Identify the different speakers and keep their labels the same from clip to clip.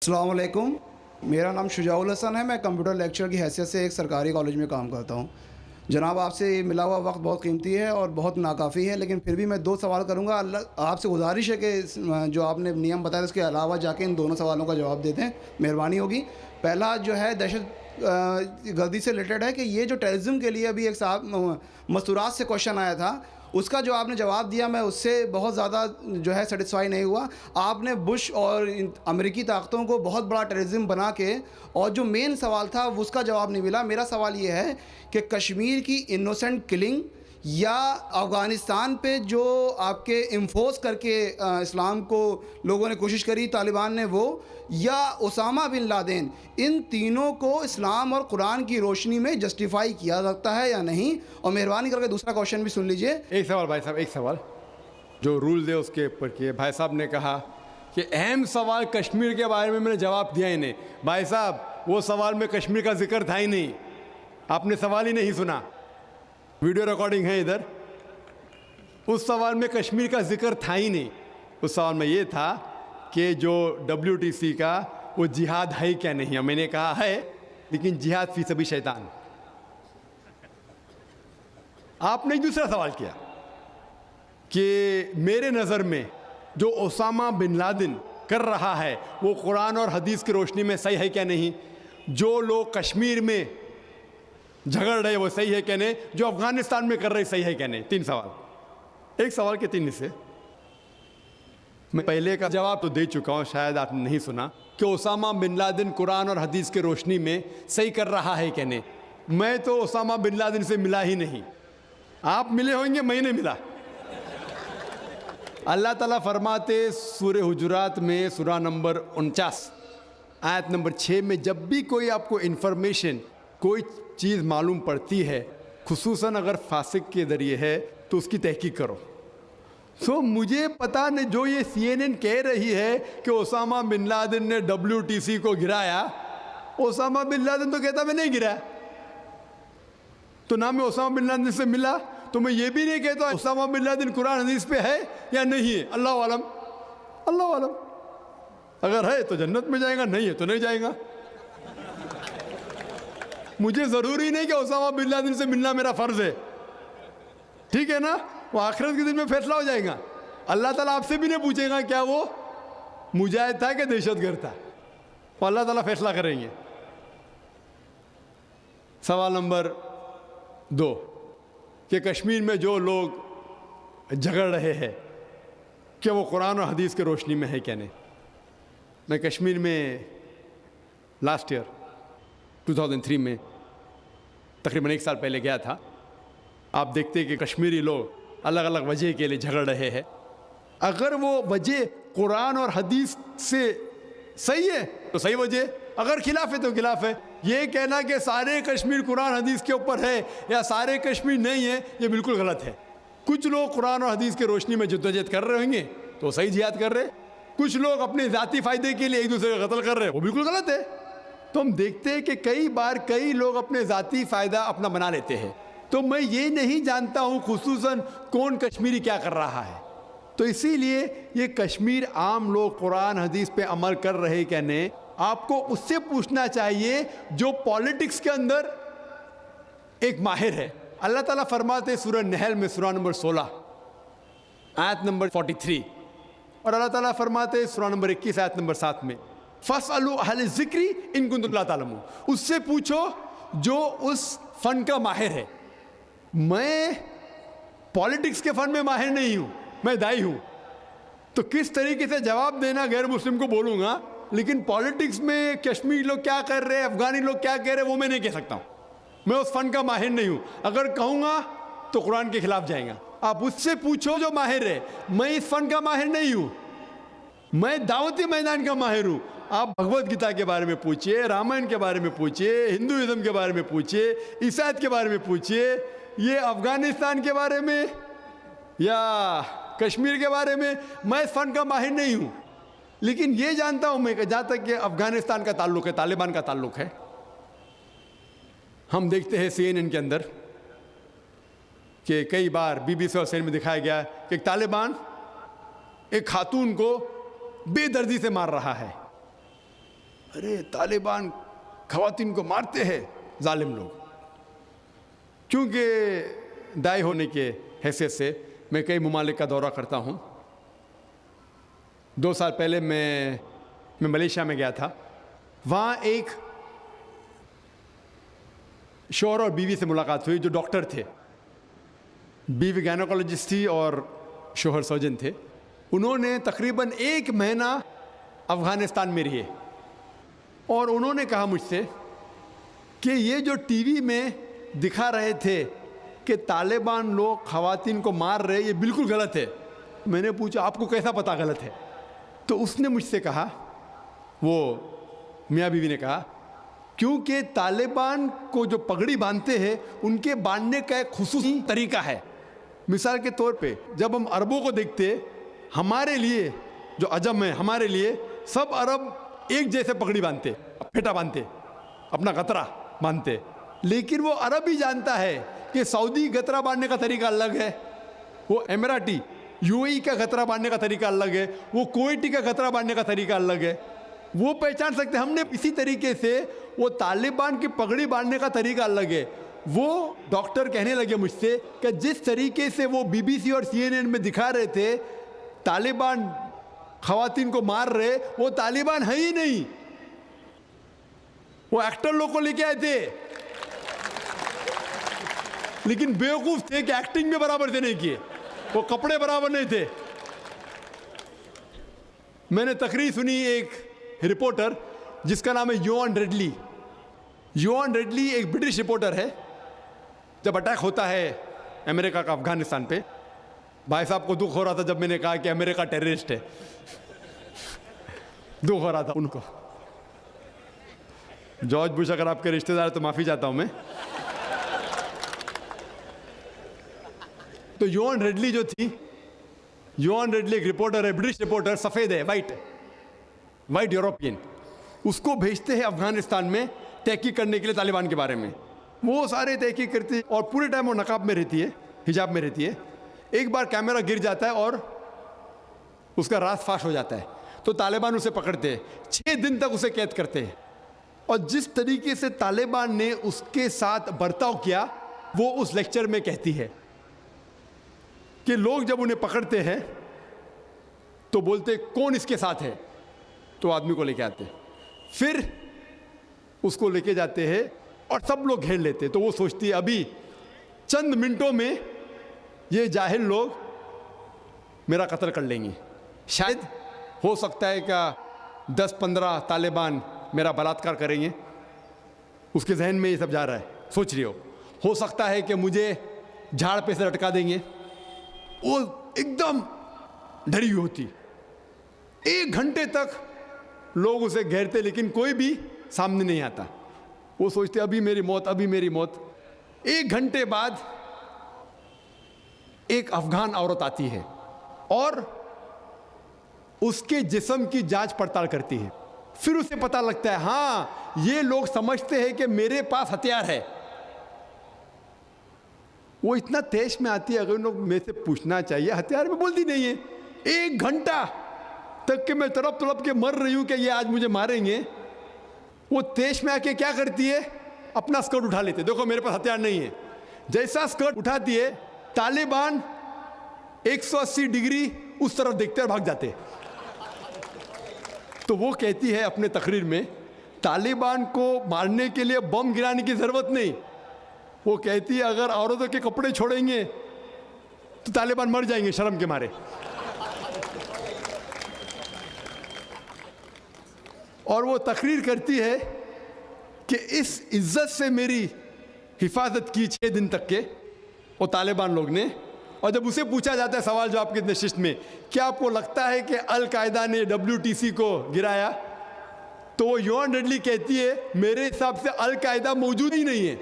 Speaker 1: السلام علیکم، میرا نام شجاع الحسن ہے. میں کمپیوٹر لیکچر کی حیثیت سے ایک سرکاری کالج میں کام کرتا ہوں. جناب، آپ سے ملا ہوا وقت بہت قیمتی ہے اور بہت ناکافی ہے، لیکن پھر بھی میں 2 سوال کروں گا. آپ سے گزارش ہے کہ جو آپ نے نیم بتایا اس کے علاوہ جا کے ان دونوں سوالوں کا جواب دے دیں، مہربانی ہوگی. پہلا جو ہے دہشت گردی سے ریلیٹڈ ہے کہ یہ جو ٹیررزم کے لیے ابھی ایک صاحب مستورات سے کوشچن آیا تھا، اس کا جو آپ نے جواب دیا میں اس سے بہت زیادہ جو ہے سیٹسفائی نہیں ہوا. آپ نے بش اور امریکی طاقتوں کو بہت بڑا ٹیررزم بنا کے، اور جو مین سوال تھا اس کا جواب نہیں ملا. میرا سوال یہ ہے کہ کشمیر کی انوسنٹ کلنگ یا افغانستان پہ جو آپ کے انفورس کر کے اسلام کو لوگوں نے کوشش کری، طالبان نے، وہ یا اسامہ بن لادن، ان تینوں کو اسلام اور قرآن کی روشنی میں جسٹیفائی کیا سکتا ہے یا نہیں؟ اور مہربانی کر کے دوسرا کوشچن بھی سن لیجئے.
Speaker 2: ایک سوال بھائی صاحب، ایک سوال جو رولز ہے اس کے اوپر کیے. بھائی صاحب نے کہا کہ اہم سوال کشمیر کے بارے میں نے جواب دیا ہی نہیں. بھائی صاحب، وہ سوال میں کشمیر کا ذکر تھا ہی نہیں، آپ نے سوال ہی نہیں سنا. ویڈیو ریکارڈنگ ہے ادھر. اس سوال میں کشمیر کا ذکر تھا ہی نہیں. اس سوال میں یہ تھا کہ جو WTC کا وہ جہاد ہے کیا نہیں. میں نے کہا ہے، لیکن جہاد فی سبیل شیطان. آپ نے دوسرا سوال کیا کہ میرے نظر میں جو اسامہ بن لادن کر رہا ہے وہ قرآن اور حدیث کی روشنی میں صحیح ہے کیا نہیں. جو لوگ کشمیر میں جھگڑ رہے وہ صحیح ہے کیا نہیں. جو افغانستان میں کر رہے صحیح ہے کیا نہیں. 3 سوال، ایک سوال کے 3 حصے. میں پہلے کا جواب تو دے چکا ہوں، شاید آپ نے نہیں سنا، کہ اسامہ بن لادن قرآن اور حدیث کی روشنی میں صحیح کر رہا ہے کیا نہیں. میں تو اسامہ بن لادن سے ملا ہی نہیں. آپ ملے ہوئیں گے، میں نہیں ملا. اللہ تعالیٰ فرماتے سورہ حجرات میں سورہ نمبر 49 آیت نمبر 6 میں، جب بھی کوئی آپ کو انفارمیشن، کوئی چیز معلوم پڑتی ہے، خصوصاً اگر فاسق کے ذریعے ہے، تو اس کی تحقیق کرو. مجھے پتا نہیں، جو یہ CNN کہہ رہی ہے کہ اسامہ بن لادن نے WTC کو گرایا، اسامہ بن لادن تو کہتا میں نہیں گرایا. تو نہ میں اسامہ بن لادن سے ملا، تو میں یہ بھی نہیں کہتا اسامہ بن لادن قرآن حدیث پہ ہے یا نہیں ہے. اللہ عالم، اللہ عالم. اگر ہے تو جنت میں جائے گا، نہیں ہے تو نہیں جائے گا. مجھے ضروری نہیں کہ اسامہ بن لادن سے ملنا میرا فرض ہے، ٹھیک ہے نا. وہ آخرت کے دن میں فیصلہ ہو جائے گا. اللہ تعالیٰ آپ سے بھی نہیں پوچھے گا کیا وہ مجاہد تھا کہ دہشت گرد تھا. وہ اللہ تعالیٰ فیصلہ کریں گے. سوال نمبر 2 کہ کشمیر میں جو لوگ جھگڑ رہے ہیں کہ وہ قرآن اور حدیث کی روشنی میں ہے کیا نہیں. میں کشمیر میں لاسٹ ایئر 2003 میں تقریباً 1 سال پہلے گیا تھا. آپ دیکھتے کہ کشمیری لوگ الگ الگ وجہ کے لیے جھگڑ رہے ہیں. اگر وہ وجہ قرآن اور حدیث سے صحیح ہے تو صحیح وجہ، اگر خلاف ہے تو خلاف ہے. یہ کہنا کہ سارے کشمیر قرآن حدیث کے اوپر ہے یا سارے کشمیر نہیں ہے، یہ بالکل غلط ہے. کچھ لوگ قرآن اور حدیث کی روشنی میں جدوجہد کر رہے ہوں گے تو صحیح جہاد کر رہے. کچھ لوگ اپنے ذاتی فائدے کے لیے ایک دوسرے کا قتل کر رہے، وہ بالکل غلط ہے. تو ہم دیکھتے ہیں کہ کئی بار کئی لوگ اپنے ذاتی فائدہ اپنا بنا لیتے ہیں. تو میں یہ نہیں جانتا ہوں خصوصاً کون کشمیری کیا کر رہا ہے. تو اسی لیے یہ کشمیر عام لوگ قرآن حدیث پہ عمل کر رہے کیا نہیں، آپ کو اس سے پوچھنا چاہیے جو پالیٹکس کے اندر ایک ماہر ہے. اللہ تعالیٰ فرماتے سورہ نحل میں سورہ نمبر 16 آیت نمبر 43، اور اللہ تعالیٰ فرماتے سورہ نمبر 21 آیت نمبر 7 میں، فَاسْأَلُوا أَهْلَ الذِّكْرِ إِن كُنتُمْ لَا تَعْلَمُونَ. اس سے پوچھو جو اس فن کا ماہر ہے. میں پالیٹکس کے فن میں ماہر نہیں ہوں، میں دائی ہوں. تو کس طریقے سے جواب دینا غیر مسلم کو بولوں گا، لیکن پالیٹکس میں کشمیری لوگ کیا کر رہے ہیں، افغانی لوگ کیا کہہ رہے ہیں، وہ میں نہیں کہہ سکتا ہوں. میں اس فن کا ماہر نہیں ہوں. اگر کہوں گا تو قرآن کے خلاف جائیں گا. آپ اس سے پوچھو جو ماہر ہے. میں اس فن کا ماہر نہیں ہوں، میں دعوتی میدان کا ماہر ہوں. آپ بھگوت گیتا کے بارے میں پوچھئے، رامائن کے بارے میں پوچھئے، ہندوازم کے بارے میں پوچھئے، عیسائیت کے بارے میں پوچھئے. یہ افغانستان کے بارے میں یا کشمیر کے بارے میں میں اس فن کا ماہر نہیں ہوں. لیکن یہ جانتا ہوں میں کہ جہاں تک کہ افغانستان کا تعلق ہے، طالبان کا تعلق ہے، ہم دیکھتے ہیں CNN کے اندر کہ کئی بار BBC اور CNN میں دکھایا گیا کہ ایک طالبان ایک خاتون کو بے دردی سے مار رہا ہے. ارے طالبان خواتین کو مارتے ہیں، ظالم لوگ. کیونکہ دائی ہونے کے حیثیت سے میں کئی ممالک کا دورہ کرتا ہوں. 2 سال پہلے میں ملیشیا میں گیا تھا. وہاں ایک شوہر اور بیوی سے ملاقات ہوئی جو ڈاکٹر تھے. بیوی گائنوکالوجسٹ تھی اور شوہر سرجن تھے. انہوں نے تقریباً 1 مہینہ افغانستان میں رہے اور انہوں نے کہا مجھ سے کہ یہ جو ٹی وی میں دکھا رہے تھے کہ طالبان لوگ خواتین کو مار رہے، یہ بالکل غلط ہے. میں نے پوچھا آپ کو کیسا پتہ غلط ہے؟ تو اس نے مجھ سے کہا، وہ میاں بیوی نے کہا، کیونکہ طالبان کو جو پگڑی باندھتے ہیں ان کے باندھنے کا ایک خصوصی طریقہ ہے. مثال کے طور پہ جب ہم عربوں کو دیکھتے، ہمارے لیے جو عجم ہے، ہمارے لیے سب عرب ایک جیسے پگڑی باندھتے، پھیٹا باندھتے، اپنا غترہ باندھتے. لیکن وہ عرب ہی جانتا ہے کہ سعودی غترہ باندھنے کا طریقہ الگ ہے، وہ اماراتی یو اے ای کا غترہ باندھنے کا طریقہ الگ ہے، وہ کویٹی کا غترہ باندھنے کا طریقہ الگ ہے. وہ پہچان سکتے. ہم نے اسی طریقے سے وہ طالبان کی پگڑی باندھنے کا طریقہ الگ ہے. وہ ڈاکٹر کہنے لگے مجھ سے کہ جس طریقے سے وہ بی بی سی اور سی این این میں دکھا رہے تھے طالبان خواتین کو مار رہے، وہ طالبان ہے ہی نہیں، وہ ایکٹر لوگ کو لے کے آئے تھے، لیکن بیوقوف تھے کہ ایکٹنگ میں برابر سے نہیں کیے، وہ کپڑے برابر نہیں تھے. میں نے تقریر سنی ایک رپورٹر جس کا نام ہے یوان ریڈلی. یوان ریڈلی ایک برٹش رپورٹر ہے. جب اٹیک ہوتا ہے امریکہ کا افغانستان پہ، بھائی صاحب کو دکھ ہو رہا تھا جب میں نے کہا کہ امریکہ ٹیررسٹ ہے، دکھ ہو رہا تھا ان کو. جارج بش اگر آپ کے رشتہ دار تو معافی چاہتا ہوں میں. تو یوان ریڈلی جو تھی، یوان ریڈلی ایک رپورٹر ہے، برٹش رپورٹر، سفید ہے، وائٹ یوروپین. اس کو بھیجتے ہیں افغانستان میں تحقیق کرنے کے لیے طالبان کے بارے میں. وہ سارے تحقیق کرتے اور پورے ٹائم وہ نقاب میں رہتی ہے، حجاب میں رہتی ہے. ایک بار کیمرہ گر جاتا ہے اور اس کا راز فاش ہو جاتا ہے تو طالبان اسے پکڑتے ہیں، 6 دن تک اسے قید کرتے ہیں. اور جس طریقے سے طالبان نے اس کے ساتھ برتاؤ کیا وہ اس لیکچر میں کہتی ہے کہ لوگ جب انہیں پکڑتے ہیں تو بولتے کون اس کے ساتھ ہے، تو آدمی کو لے کے آتے، پھر اس کو لے کے جاتے ہیں اور سب لوگ گھیر لیتے. تو وہ سوچتی ہے ابھی چند منٹوں میں یہ جاہل لوگ میرا قتل کر لیں گے. شاید ہو سکتا ہے کہ 10-15 طالبان میرا بلاತ್ಕಾರ کریں گے. اس کے ذہن میں یہ سب جا رہا ہے، سوچ رہی ہو سکتا ہے کہ مجھے جھاڑ پہ سے لٹکا دیں گے. وہ ایک دم ڈری ہوئی ہوتی. 1 گھنٹے تک لوگ اسے گھیرتے لیکن کوئی بھی سامنے نہیں آتا. وہ سوچتے ابھی میری موت، ابھی میری موت. 1 گھنٹے بعد ایک افغان عورت آتی ہے اور اس کے جسم کی جانچ پڑتال کرتی ہے. پھر اسے پتہ لگتا ہے ہاں یہ لوگ سمجھتے ہیں کہ میرے پاس ہتھیار ہے. وہ اتنا تیش میں آتی ہے، اگر لوگ میں سے پوچھنا چاہیے ہتھیار میں بولتی نہیں ہے. 1 گھنٹہ تک کہ میں تڑپ کے مر رہی ہوں کہ یہ آج مجھے ماریں گے. وہ تیش میں آ کے کیا کرتی ہے، اپنا اسکرٹ اٹھا لیتے، دیکھو میرے پاس ہتھیار نہیں ہے. جیسا اسکرٹ اٹھاتی ہے طالبان 180 ڈگری اس طرف دیکھتے اور بھاگ جاتے. تو وہ کہتی ہے اپنے تقریر میں طالبان کو مارنے کے لیے بم گرانے کی ضرورت نہیں. وہ کہتی ہے اگر عورتوں کے کپڑے چھوڑیں گے تو طالبان مر جائیں گے شرم کے مارے. اور وہ تقریر کرتی ہے کہ اس عزت سے میری حفاظت کی 6 دن تک کے وہ طالبان لوگ نے. اور جب اسے پوچھا جاتا ہے سوال جواب کی نشست میں کیا آپ کو لگتا ہے کہ القاعدہ نے WTC کو گرایا، تو وہ یوان ریڈلی کہتی ہے میرے حساب سے القاعدہ موجود ہی نہیں ہے.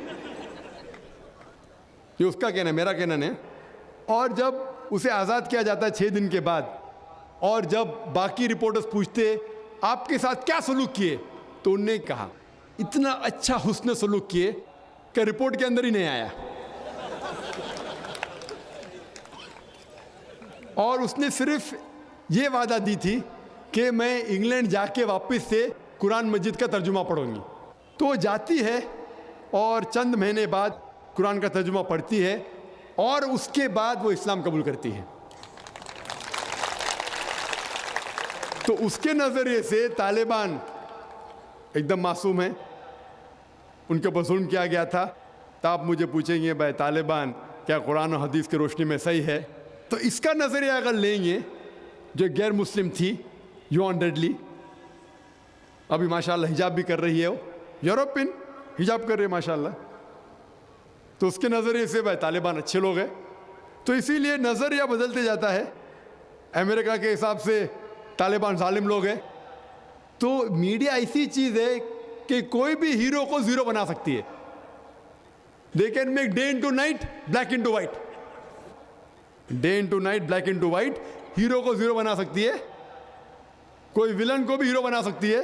Speaker 2: یہ اس کا کہنا ہے، میرا کہنا نہیں. اور جب اسے آزاد کیا جاتا ہے 6 دن کے بعد، اور جب باقی رپورٹرز پوچھتے آپ کے ساتھ کیا سلوک کیے، تو انہوں نے کہا اتنا اچھا حسن سلوک کیے کہ رپورٹ کے اندر ہی نہیں آیا. اور اس نے صرف یہ وعدہ دی تھی کہ میں انگلینڈ جا کے واپس سے قرآن مجید کا ترجمہ پڑھوں گی. تو وہ جاتی ہے اور چند مہینے بعد قرآن کا ترجمہ پڑھتی ہے اور اس کے بعد وہ اسلام قبول کرتی ہے. تو اس کے نظریے سے طالبان ایک دم معصوم ہیں, ان کے اوپر ظلم کیا گیا تھا. تو آپ مجھے پوچھیں گے بھائی طالبان کیا قرآن و حدیث کی روشنی میں صحیح ہے؟ تو اس کا نظریہ اگر لیں گے, جو غیر مسلم تھی یوان ڈیڈلی, ابھی ماشاءاللہ حجاب بھی کر رہی ہے, وہ یورپین حجاب کر رہی ہے ماشاءاللہ, تو اس کے نظریے سے بھائی طالبان اچھے لوگ ہیں. تو اسی لیے نظریہ بدلتے جاتا ہے. امریکہ کے حساب سے طالبان ظالم لوگ ہیں. تو میڈیا ایسی چیز ہے کہ کوئی بھی ہیرو کو زیرو بنا سکتی ہے. They can make day into night black into white, day into night black into white. Hero کو زیرو بنا سکتی ہے, کوئی ولن کو بھی ہیرو بنا سکتی ہے.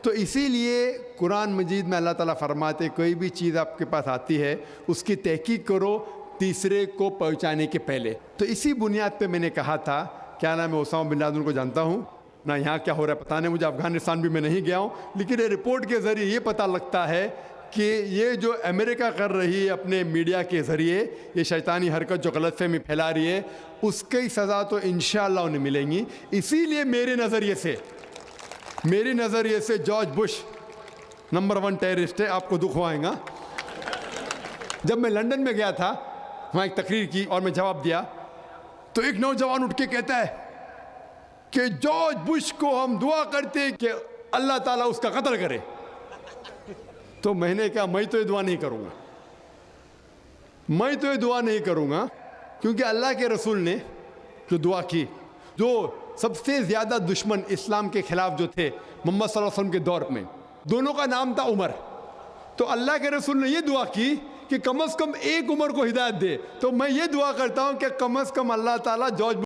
Speaker 2: تو اسی لیے قرآن مجید میں اللہ تعالیٰ فرماتے کوئی بھی چیز آپ کے پاس آتی ہے اس کی تحقیق کرو تیسرے کو پہنچانے کے پہلے. تو اسی بنیاد پہ میں نے کہا تھا, کیا نام ہے, اسامہ بن لادن کو جانتا ہوں نہ, یہاں کیا ہو رہا ہے پتہ نہیں مجھے, افغانستان بھی میں نہیں گیا ہوں, لیکن یہ رپورٹ کے ذریعے یہ پتہ لگتا ہے کہ یہ جو امریکہ کر رہی ہے اپنے میڈیا کے ذریعے یہ شیطانی حرکت جو غلط فہمی پھیلا رہی ہے, اس کی سزا تو انشاءاللہ انہیں ملیں گی. اسی لیے میرے نظریے سے جارج بش نمبر 1 ٹیررسٹ ہے, آپ کو دکھ ہوائیں گا. جب میں لندن میں گیا تھا, وہاں ایک تقریر کی اور میں جواب دیا, تو ایک نوجوان اٹھ کے کہتا ہے کہ جارج بش کو ہم دعا کرتے کہ اللہ تعالیٰ اس کا قتل کرے. تو میں نے کہا میں تو یہ دعا نہیں کروں گا, کیونکہ اللہ کے رسول نے جو دعا کی, جو سب سے زیادہ دشمن اسلام کے خلاف جو تھے محمد صلی اللہ علیہ وسلم کے دور میں, دونوں کا نام تھا عمر. تو اللہ کے رسول نے یہ دعا کی کہ کم از کم ایک عمر کو ہدایت دے. تو میں یہ دعا کرتا ہوں کہ کم از کم اللہ تعالیٰ جارج